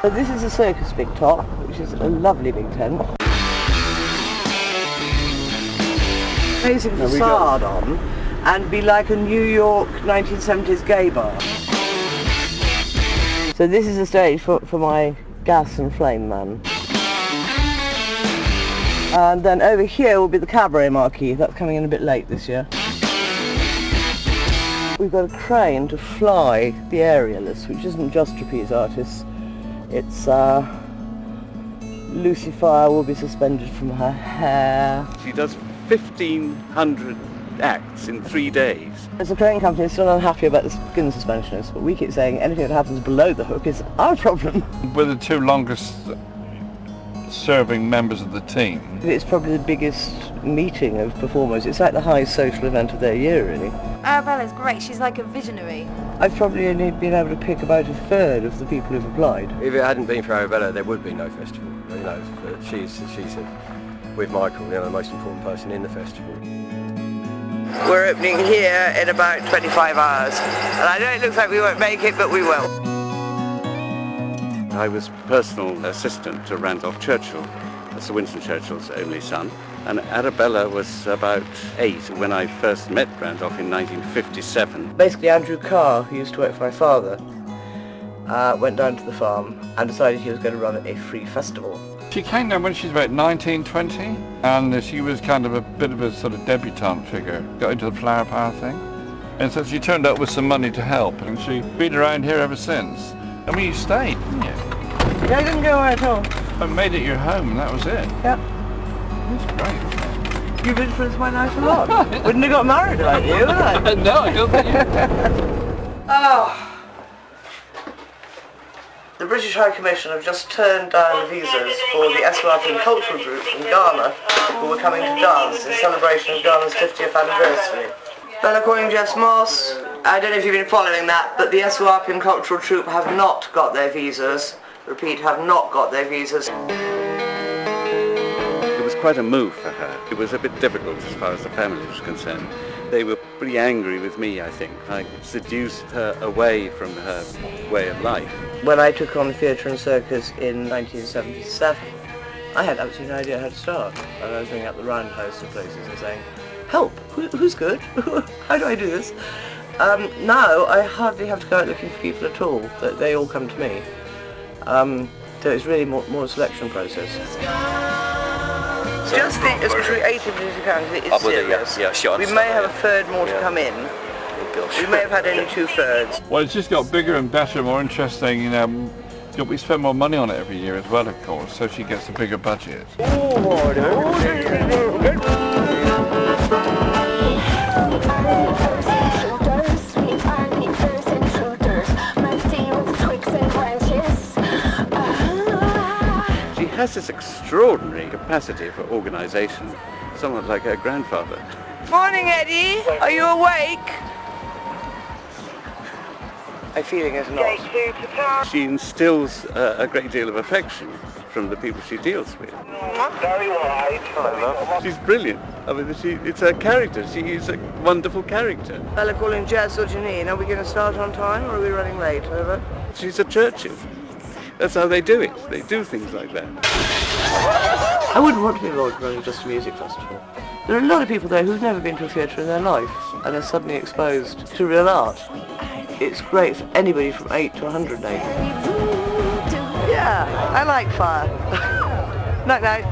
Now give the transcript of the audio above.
So this is a circus big top, which is a lovely big tent. Amazing facade on and be like a New York 1970s gay bar. So this is a stage for my gas and flame man. And then over here will be the cabaret marquee. That's coming in a bit late this year. We've got a crane to fly the aerialists, which isn't just trapeze artists. It's Lucy Fire will be suspended from her hair. She does 1,500 acts in 3 days. As a crane company, it's still unhappy about the skin suspensioners, but we keep saying anything that happens below the hook is our problem. We're the two longest serving members of the team. It's probably the biggest meeting of performers. It's like the highest social event of their year, really. Arabella's great. She's like a visionary. I've probably only been able to pick about a third of the people who've applied. If it hadn't been for Arabella, there would be no festival. You know, she's with Michael, you know, the most important person in the festival. We're opening here in about 25 hours, and I know it looks like we won't make it, but we will. I was personal assistant to Randolph Churchill, Sir Winston Churchill's only son, and Arabella was about 8 when I first met Randolph in 1957. Basically, Andrew Carr, who used to work for my father, went down to the farm and decided he was going to run a free festival. She came down when she was about 19, 20, and she was kind of a bit of a sort of debutante figure. Got into the flower power thing, and so she turned up with some money to help, and she's been around here ever since. I mean, you stayed, didn't you? Yeah, I didn't go away at all. I made it your home, and that was it. Yep. That's great, isn't it? You've influenced my life a lot. Wouldn't have got married like you, would I? No, I don't think you... Oh. The British High Commission have just turned down visas for the Eswatini cultural group from Ghana who were coming to dance in celebration of Ghana's 50th anniversary. Bella calling Jess Moss. I don't know if you've been following that, but the Eswatini cultural troupe have not got their visas. Repeat, have not got their visas. It was quite a move for her. It was a bit difficult as far as the family was concerned. They were pretty angry with me, I think. I seduced her away from her way of life. When I took on theatre and circus in 1977, I had absolutely no idea how to start. And I was ringing up the roundhouse of places and saying, help, who's good? How do I do this? Now I hardly have to go out looking for people at all. They all come to me. So it's really more a selection process. Just as creative as you can, because it is serious. Yeah, sure. We may have a third more to come in. We may have had only 2/3. Well, it's just got bigger and better, more interesting, you know. We spend more money on it every year as well, of course, so she gets a bigger budget. She has this extraordinary capacity for organisation, somewhat like her grandfather. Morning, Eddie. Are you awake? My feeling is not. She instills a great deal of affection from the people she deals with. Very wide. She's brilliant. I mean, it's her character. She is a wonderful character. Bella calling Jess or Janine. Are we going to start on time or are we running late? Over. She's a Churchill. That's how they do it. They do things like that. I wouldn't want to be involved in running just a music festival. There are a lot of people there who've never been to a theatre in their life and are suddenly exposed to real art. It's great for anybody from 8 to 108. Yeah, I like fire. Night night.